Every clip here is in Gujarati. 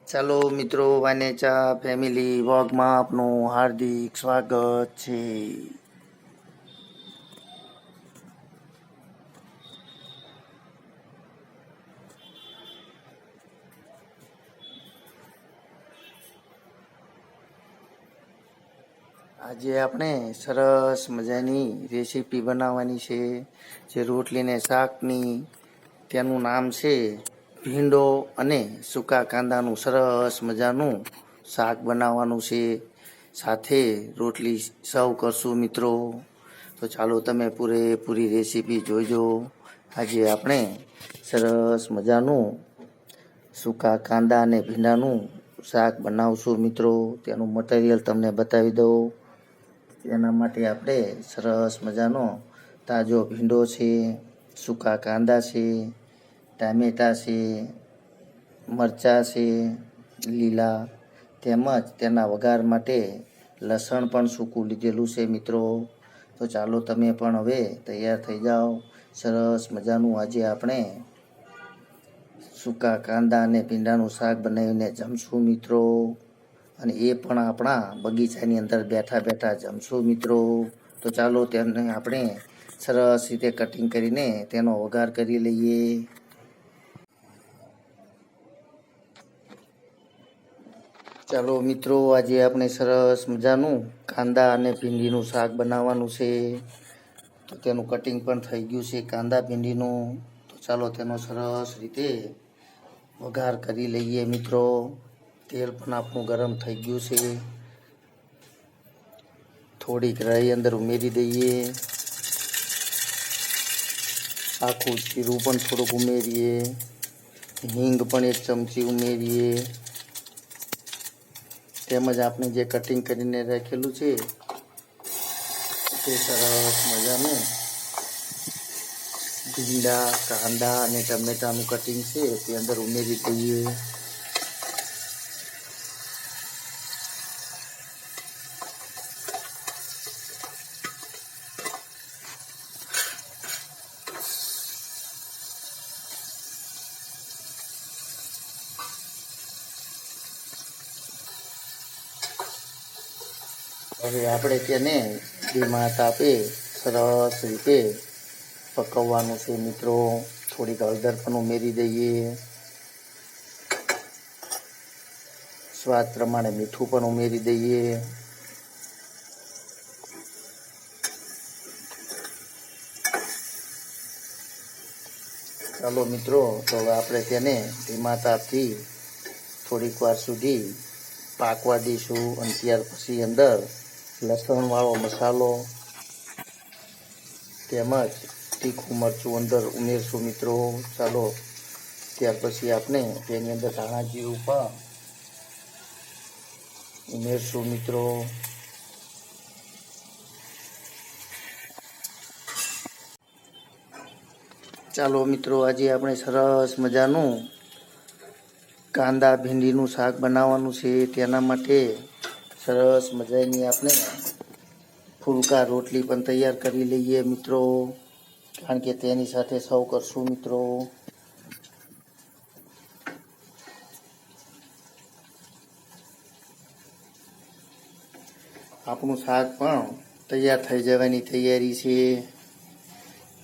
ચાલો મિત્રો, વાનેચા ફેમિલી વ્લોગમાં આપનું હાર્દિક સ્વાગત છે. આજે આપણે સરસ મજાની રેસીપી બનાવવાની છે, જે રોટલીને શાકની. તેનું નામ છે ભીંડો અને સૂકા કાંદાનું સરસ મજાનું શાક બનાવવાનું છે. સાથે રોટલી સર્વ કરશું મિત્રો. તો ચાલો તમે પૂરેપૂરી રેસીપી જોઈજો. આજે આપણે સરસ મજાનું સૂકા કાંદા અને ભીંડાનું શાક બનાવશું મિત્રો. તેનું મટીરિયલ તમને બતાવી દઉં. તેના માટે આપણે સરસ મજાનો તાજો ભીંડો છે, સૂકા કાંદા છે, ટામેટાં છે, મરચાં છે લીલા, તેમજ તેના વઘાર માટે લસણ પણ સૂકું લીધેલું છે મિત્રો. તો ચાલો તમે પણ હવે તૈયાર થઈ જાઓ. સરસ મજાનું આજે આપણે સૂકા કાંદા અને ભીંડાનું શાક બનાવીને જમશું મિત્રો. અને એ પણ આપણા બગીચાની અંદર બેઠા બેઠા જમશું મિત્રો. તો ચાલો તેને આપણે સરસ રીતે કટિંગ કરીને તેનો વઘાર કરી લઈએ. ચાલો મિત્રો, આજે આપણે સરસ મજાનું કાંદા અને ભીંડીનું શાક બનાવવાનું છે. તો તેનું કટિંગ પણ થઈ ગયું છે કાંદા ભીંડીનું. તો ચાલો તેનો સરસ રીતે વઘાર કરી લઈએ મિત્રો. તેલ પણ આપણું ગરમ થઈ ગયું છે. થોડીક રાઈ અંદર ઉમેરી દઈએ. આખું જીરું પણ થોડુંક ઉમેરીએ. હિંગ પણ 1 ચમચી ઉમેરીએ. તેમજ આપણે જે કટિંગ કરીને રાખેલું છે તે સરસ મજાનું ભીંડા, કાંદા અને ટમેટાનું કટિંગ છે તે અંદર ઉમેરી દઈએ. હવે આપણે તેને ધીમા તાપે સરસ રીતે પકવવાનું છે મિત્રો. થોડીક હળદર પણ ઉમેરી દઈએ. સ્વાદ પ્રમાણે મીઠું પણ ઉમેરી દઈએ. ચાલો મિત્રો, તો હવે આપણે તેને ધીમા તાપથી થોડીક વાર સુધી પાકવા દઈશું. અને ત્યાર પછી અંદર લસણવાળો મસાલો તેમજ તીખું મરચું અંદર ઉમેરશું મિત્રો. ચાલો ત્યાર પછી આપણે તેની અંદર ધાણા જીરું પણ ઉમેરશું મિત્રો. ચાલો મિત્રો, આજે આપણે સરસ મજાનું કાંદા ભીંડીનું શાક બનાવવાનું છે. તેના માટે સરસ મજાની આપણે ફુલકા રોટલી પણ તૈયાર કરી લઈએ મિત્રો, કારણ કે તેની સાથે સર્વ કરશું મિત્રો. આપણું શાક પણ તૈયાર થઈ જવાની તૈયારી છે.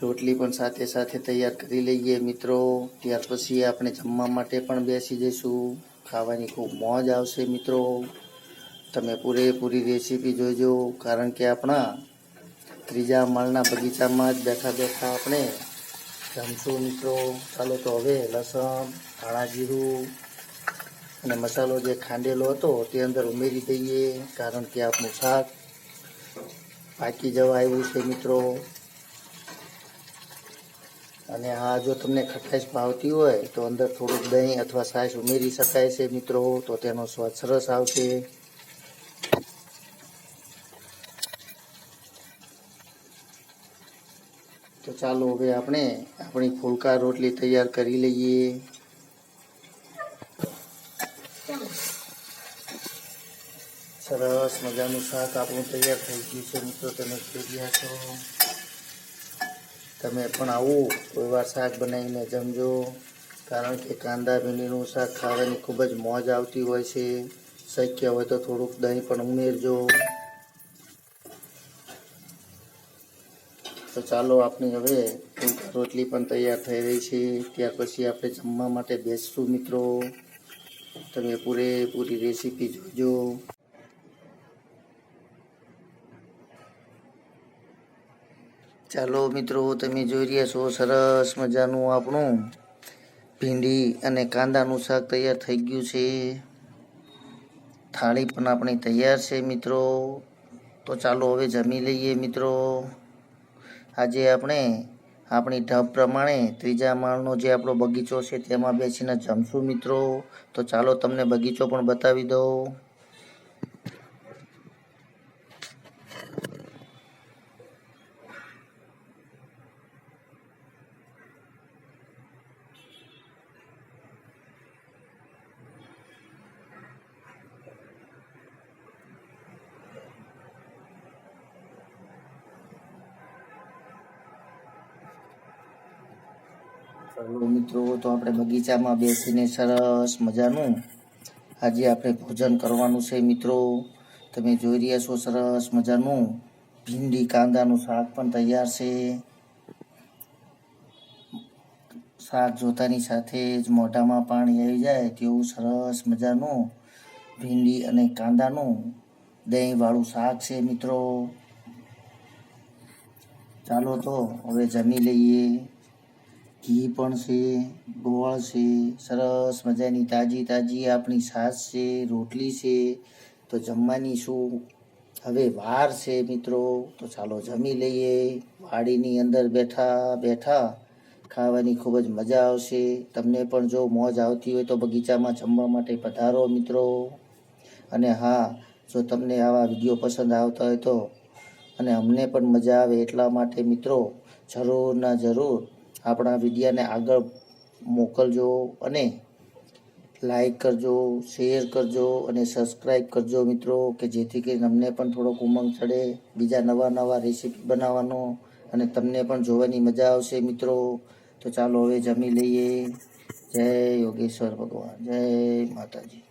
રોટલી પણ સાથે સાથે તૈયાર કરી લઈએ મિત્રો. ત્યાર પછી આપણે જમવા માટે પણ બેસી જઈશું. ખાવાની ખૂબ મોજ આવશે મિત્રો. તમે પૂરેપૂરી રેસીપી જોઈજો, કારણ કે આપણા 3જા માળના બગીચામાં જ બેઠા બેઠા આપણે જમશું મિત્રો. ચાલો તો હવે લસણ, ધાણા જીરું અને મસાલો જે ખાંડેલો હતો તે અંદર ઉમેરી દઈએ, કારણ કે આપણું શાક પાકી જવા આવ્યું છે મિત્રો. અને આ જો તમને ખટાશ ભાવતી હોય તો અંદર થોડુંક દહીં અથવા છાશ ઉમેરી શકાય છે મિત્રો. તો તેનો સ્વાદ સરસ આવશે. તો ચાલો હવે આપણે આપણી ફુલકા રોટલી તૈયાર કરી લઈએ. સરસ મજાનું શાક આપણું તૈયાર થઈ ગયું છે મિત્રો. તમે જોઈ રહ્યા છો. તમે પણ આવું કોઈ વાર શાક બનાવીને જમજો. કારણ કે કાંદા ભીંડીનું શાક ખાવાની ખૂબ જ મોજ આવતી હોય છે. શક્ય હોય તો થોડુંક દહીં પણ ઉમેરજો. તો ચાલો આપણી હવે રોટલી પણ તૈયાર થઈ રહી છે. ત્યાર પછી આપણે જમવા માટે બેસશું મિત્રો. તમે પૂરેપૂરી રેસીપી જોજો. ચાલો મિત્રો, તમે જોઈ રહ્યા છો સરસ મજાનું આપણું ભીંડી અને કાંદાનું શાક તૈયાર થઈ ગયું છે. થાળી પણ આપણી તૈયાર છે મિત્રો. તો ચાલો હવે જમી લઈએ મિત્રો. આજે આપણે આપણી ઢબ પ્રમાણે 3જા માળનો જે આપણો બગીચો છે તેમાં બેસીને જમશું મિત્રો. તો ચાલો તમને બગીચો પણ બતાવી દઉં. ચાલો મિત્રો, તો આપણે બગીચામાં બેસીને સરસ મજાનું આજે આપણે ભોજન કરવાનું છે મિત્રો. તમે જોઈ રહ્યા છો સરસ મજાનું ભીંડી કાંદાનું શાક પણ તૈયાર છે. શાક જોતાની સાથે જ મોઢામાં પાણી આવી જાય તેવું સરસ મજાનું ભીંડી અને કાંદાનું દહીંવાળું શાક છે મિત્રો. ચાલો તો હવે જમી લઈએ. ઘી પણ છે, ગોળ છે, સરસ મજાની તાજી આપણી છાશ છે, રોટલી છે. તો જમવાની શું હવે વાર છે મિત્રો. તો ચાલો જમી લઈએ. વાડીની અંદર બેઠા ખાવાની ખૂબ જ મજા આવશે. તમને પણ જો મોજ આવતી હોય તો બગીચામાં જમવા માટે પધારો મિત્રો. અને હા, જો તમને આવા વિડીયો પસંદ આવતા હોય તો અને અમને પણ મજા આવે એટલા માટે મિત્રો જરૂર આપણા વિડીયોને આગળ મોકલજો અને લાઈક કરજો, શેર કરજો અને સબસ્ક્રાઈબ કરજો મિત્રો, કે જેથી કરીને અમને પણ થોડોક ઉમંગ ચડે બીજા નવા રેસીપી બનાવવાનો અને તમને પણ જોવાની મજા આવશે મિત્રો. તો ચાલો હવે જમી લઈએ. જય યોગેશ્વર ભગવાન, જય માતાજી.